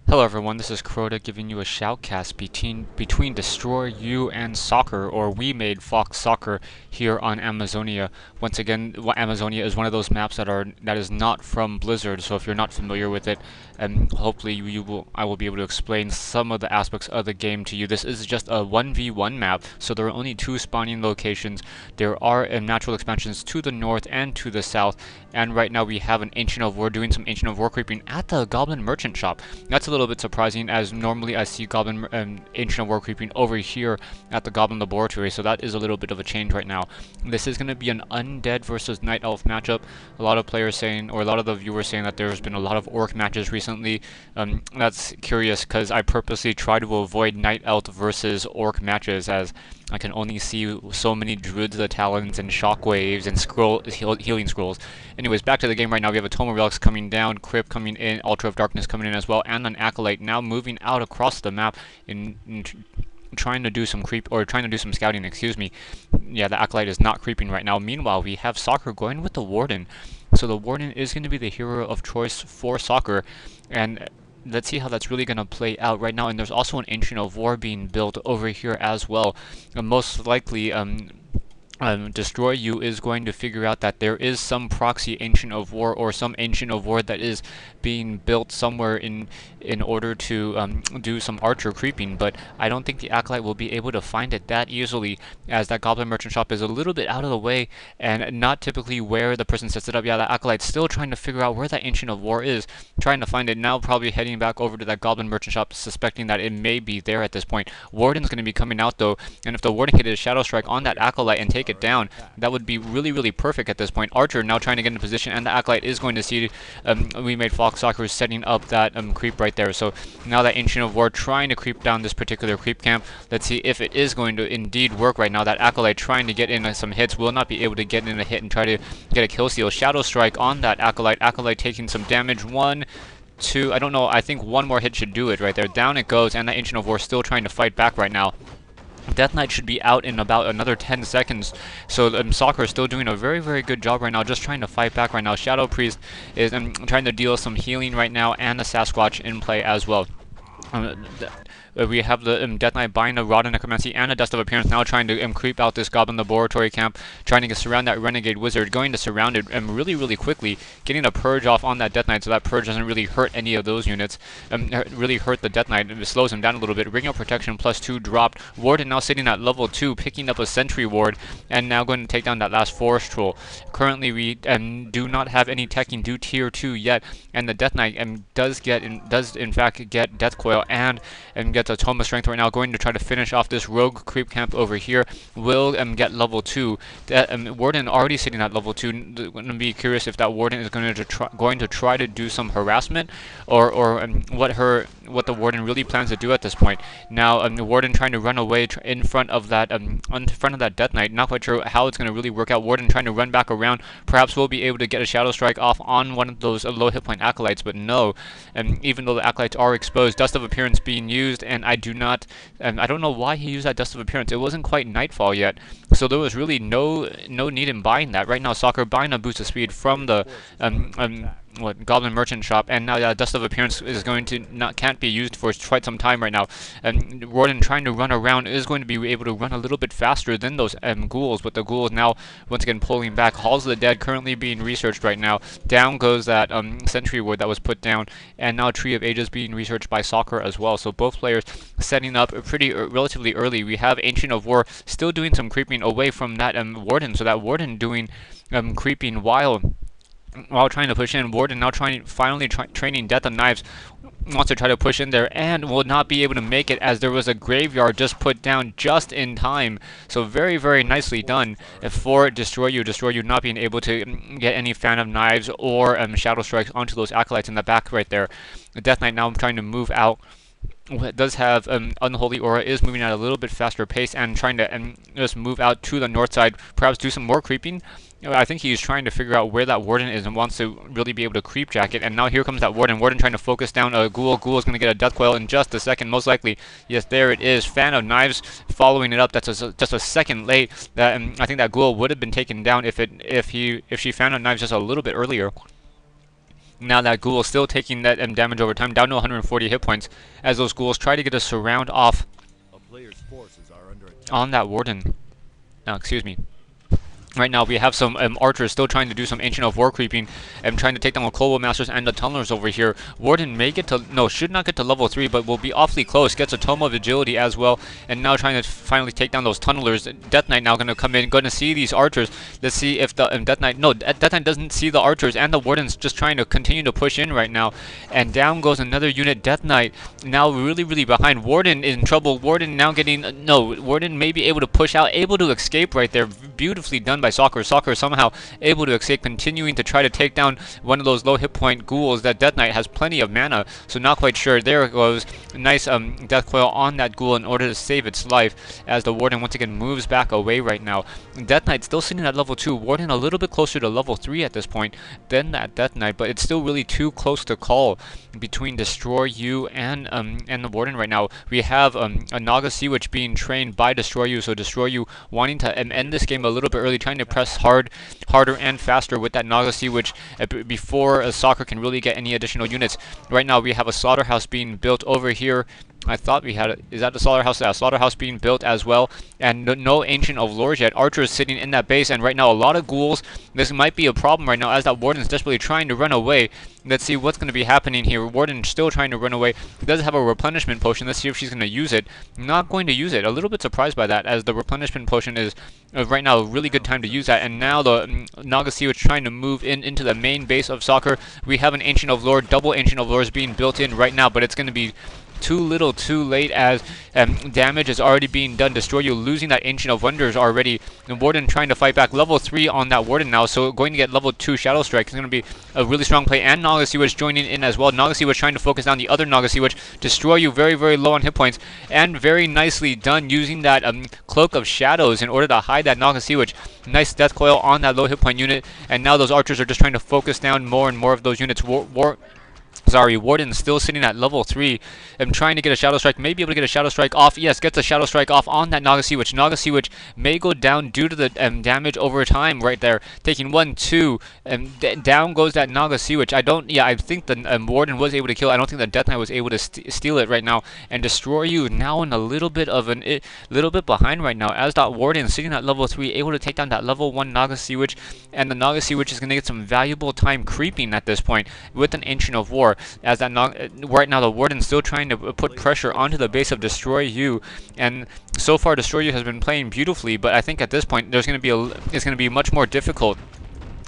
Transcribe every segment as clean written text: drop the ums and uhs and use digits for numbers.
Hello everyone, this is Crota giving you a shoutcast between DestroyU and Soccer, or We Made Fox Soccer here on Amazonia. Once again, Amazonia is one of those maps that is not from Blizzard, so if you're not familiar with it, hopefully I will be able to explain some of the aspects of the game to you. This is just a 1v1 map, so there are only two spawning locations. There are natural expansions to the north and to the south, and right now we have an Ancient of War doing some Ancient of War creeping at the Goblin Merchant shop. That's a little bit surprising, as normally I see Goblin Ancient of War creeping over here at the Goblin Laboratory, so that is a little bit of a change right now. This is going to be an Undead versus Night Elf matchup. A lot of players saying, or a lot of the viewers saying, that there's been a lot of Orc matches recently. That's curious, because I purposely try to avoid Night Elf versus Orc matches, as I can only see so many Druids of the Talons and Shockwaves and healing scrolls. Anyways, back to the game right now. We have a Tome of Relics coming down, Crypt coming in, Altar of Darkness coming in as well, and an Acolyte now moving out across the map in trying to do some scouting, excuse me. Yeah, the Acolyte is not creeping right now. Meanwhile, we have Soccer going with the Warden. So the Warden is going to be the hero of choice for Soccer, and let's see how that's really going to play out right now. And there's also an Ancient of War being built over here as well. Most likely, DestroyU is going to figure out that there is some proxy Ancient of War, or some Ancient of War that is being built somewhere in order to do some archer creeping, but I don't think the Acolyte will be able to find it that easily, as that Goblin Merchant shop is a little bit out of the way and not typically where the person sets it up. Yeah, the Acolyte's still trying to figure out where that Ancient of War is, trying to find it now, probably heading back over to that Goblin Merchant shop, suspecting that it may be there at this point. Warden's going to be coming out though, and if the Warden can hit a Shadow Strike on that Acolyte and take it down, that would be really, really perfect at this point. Archer now trying to get into position, and the Acolyte is going to see We Made Fox Soccer setting up that creep right there. So now that Ancient of War trying to creep down this particular creep camp. Let's see if it is going to indeed work right now. That Acolyte trying to get in some hits will not be able to get in a hit and try to get a kill steal. Shadow Strike on that Acolyte. Acolyte taking some damage. 1, 2, I don't know, I think one more hit should do it right there. Down it goes, and that Ancient of War still trying to fight back right now. Death Knight should be out in about another 10 seconds, so Soccer is still doing a very, very good job right now, just trying to fight back right now. Shadow Priest is trying to deal some healing right now, and a Sasquatch in play as well. We have the Death Knight buying a Rod of Necromancy and a Dust of Appearance, now trying to creep out this Goblin Laboratory camp, trying to surround that Renegade Wizard, going to surround it really, really quickly, getting a Purge off on that Death Knight, so that Purge doesn't really hurt any of those units, really hurt the Death Knight. It slows him down a little bit. Ring of Protection +2 dropped. Warden now sitting at level 2, picking up a Sentry Ward, and now going to take down that last Forest Troll. Currently, we do not have any teching due tier 2 yet, and the Death Knight does in fact get Death Coil and gets a Tome of Strength right now, going to try to finish off this rogue creep camp over here. Will get level 2. Warden already sitting at level 2. Going to be curious if that Warden is going to try to do some harassment, or what the Warden really plans to do at this point. Now, the Warden trying to run away in front of that Death Knight. Not quite sure how it's going to really work out. Warden trying to run back around. Perhaps we'll be able to get a Shadow Strike off on one of those low hit point Acolytes, but no. Even though the Acolytes are exposed, Dust of Appearance being used, and I don't know why he used that Dust of Appearance. It wasn't quite nightfall yet, so there was really no need in buying that. Right now, Soccer buying a boost of speed from the Goblin Merchant shop, and now Dust of Appearance is going to can't be used for quite some time right now. And Warden trying to run around is going to be able to run a little bit faster than those ghouls, but the ghouls now once again pulling back. Halls of the Dead currently being researched right now. Down goes that Sentry Ward that was put down, and now Tree of Ages being researched by Soccer as well. So both players setting up pretty relatively early. We have Ancient of War still doing some creeping away from that Warden, so that Warden doing creeping while trying to push in. Warden now finally training Death of Knives, wants to try to push in there and will not be able to make it, as there was a graveyard just put down just in time. So very, very nicely done for DestroyU. DestroyU not being able to get any Fan of Knives or Shadow Strikes onto those Acolytes in the back right there. The Death Knight now trying to move out. It does have Unholy Aura, is moving at a little bit faster pace and trying to just move out to the north side, perhaps do some more creeping. I think he's trying to figure out where that Warden is and wants to really be able to creep jack it. And now here comes that Warden. Warden trying to focus down a Ghoul. Ghoul is going to get a Death Coil in just a second, most likely. Yes, there it is. Fan of Knives following it up. That's just a second late. That I think that Ghoul would have been taken down if she Fan of Knives just a little bit earlier. Now that Ghoul is still taking that damage over time, down to 140 hit points, as those Ghouls try to get a surround off on that Warden. Excuse me. Right now, we have some archers still trying to do some Ancient of War creeping and trying to take down the Cobble Masters and the Tunnelers over here. Warden may get to, no, should not get to level 3, but will be awfully close. Gets a Tome of Agility as well, and now trying to finally take down those Tunnelers. Death Knight now going to come in, going to see these archers. Let's see if the Death Knight, no, Death Knight doesn't see the archers, and the Warden's just trying to continue to push in right now. And down goes another unit. Death Knight now really, really behind. Warden in trouble. Warden now getting, no, Warden may be able to push out, able to escape right there. Beautifully done by Soccer. Soccer somehow able to escape, continuing to try to take down one of those low hit point ghouls. That Death Knight has plenty of mana, so not quite sure. There it goes. Nice Death Coil on that ghoul in order to save its life, as the Warden once again moves back away right now. Death Knight still sitting at level 2. Warden a little bit closer to level 3 at this point than that Death Knight, but it's still really too close to call between DestroyU and the Warden right now. We have a Naga Sea Witch being trained by DestroyU, so DestroyU wanting to end this game a little bit early, trying to press harder and faster with that Naga Sea Witch before Soccer can really get any additional units. Right now we have a slaughterhouse being built over here. I thought we had is that the slaughterhouse? Yeah, slaughterhouse being built as well, and no Ancient of Lores yet. Archers sitting in that base, and right now a lot of ghouls. This might be a problem right now, as that Warden's desperately trying to run away. Let's see what's going to be happening here. Warden still trying to run away. He does have a replenishment potion. Let's see if she's going to use it. Not going to use it. A little bit surprised by that, as the replenishment potion is right now a really good time to use that. And now the Naga Sea Witch trying to move into the main base of Soccer. We have an Ancient of Lore, double Ancient of Lores being built in right now, but it's going to be too little too late, as damage is already being done. DestroyU losing that Ancient of Wonders already. The Warden trying to fight back. Level 3 on that Warden now, so going to get level 2 Shadow Strike. It's going to be a really strong play, and Naga Sea Witch joining in as well. Naga Sea Witch trying to focus down the other Naga Sea Witch. DestroyU very, very low on hit points, and very nicely done using that Cloak of Shadows in order to hide that Naga Sea Witch. Nice Death Coil on that low hit point unit, and now those archers are just trying to focus down more and more of those units. Warden still sitting at level 3. I'm trying to get a Shadow Strike. May be able to get a Shadow Strike off. Yes, gets a Shadow Strike off on that Naga Sea Witch. Naga Sea Witch may go down due to the damage over time right there. Taking 1, 2, and down goes that Naga Sea Witch. I think the Warden was able to kill it. I don't think the Death Knight was able to steal it right now. And DestroyU now in a little bit behind right now, as that Warden sitting at level 3, able to take down that level 1 Naga Sea Witch. And the Naga Sea Witch is going to get some valuable time creeping at this point with an Ancient of War. As that right now the Warden's still trying to put pressure onto the base of DestroyU, and so far DestroyU has been playing beautifully, but I think at this point it's going to be much more difficult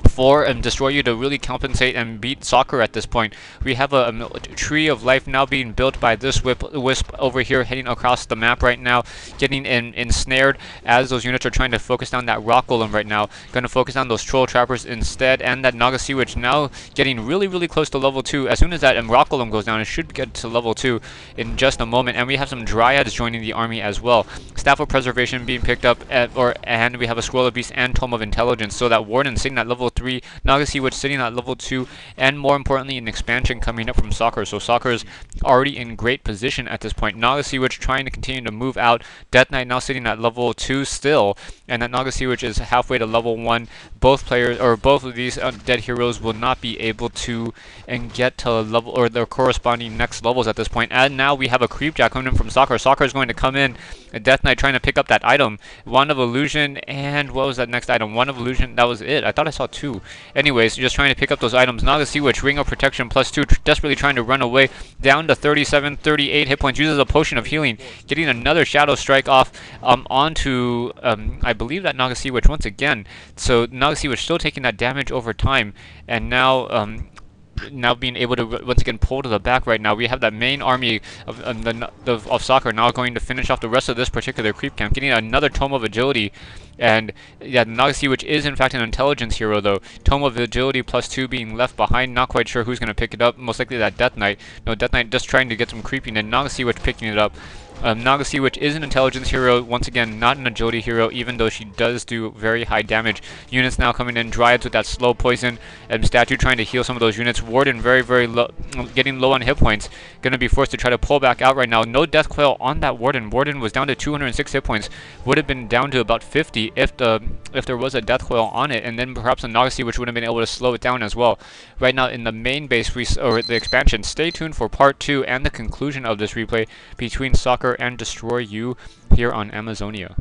for DestroyU to really compensate and beat Soccer at this point. We have a Tree of Life now being built by this Wisp over here, heading across the map right now, getting ensnared as those units are trying to focus down that Rock Golem right now. Going to focus on those Troll Trappers instead, and that Naga Sea Witch now getting really, really close to level 2. As soon as that Rock Golem goes down, it should get to level 2 in just a moment. And we have some Dryads joining the army as well. Staff of Preservation being picked up, and we have a Scroll of Beast and Tome of Intelligence. So that Warden sitting at level 3, Naga Sea Witch sitting at level 2, and more importantly an expansion coming up from Soccer. So Soccer's already in great position at this point. Naga Sea Witch trying to continue to move out. Death Knight now sitting at level 2 still, and that Naga Sea Witch is halfway to level 1. Both of these dead heroes will not be able to get to level or their corresponding next levels at this point. And now we have a Creepjack coming in from Soccer. Soccer is going to come in. Death Knight trying to pick up that item, Wand of Illusion, and what was that next item? Wand of Illusion. That was it. I thought I saw 2. Anyways, just trying to pick up those items. Naga Sea Witch, Ring of Protection +2, desperately trying to run away, down to 37, 38 hit points, uses a Potion of Healing, getting another Shadow Strike off onto, I believe that Naga Sea Witch once again. So Naga Sea Witch still taking that damage over time, and now being able to once again pull to the back right now. We have that main army of Soccer now going to finish off the rest of this particular creep camp, getting another Tome of Agility. And yeah, Naga Sea Witch is in fact an intelligence hero though. Tome of Agility +2 being left behind. Not quite sure who's going to pick it up. Most likely that Death Knight. No, Death Knight just trying to get some creeping, and Naga Sea Witch picking it up. Nagasi, which is an intelligence hero, once again, not an agility hero, even though she does do very high damage. Units now coming in, Dryads with that slow poison, and Statue trying to heal some of those units. Warden very low, getting low on hit points, going to be forced to try to pull back out right now. No Death Coil on that Warden. Warden was down to 206 hit points, would have been down to about 50 if there was a Death Coil on it, and then perhaps a Nagasi, which would have been able to slow it down as well. Right now in the main base, or the expansion, stay tuned for part 2 and the conclusion of this replay between Soccer and DestroyU here on Amazonia.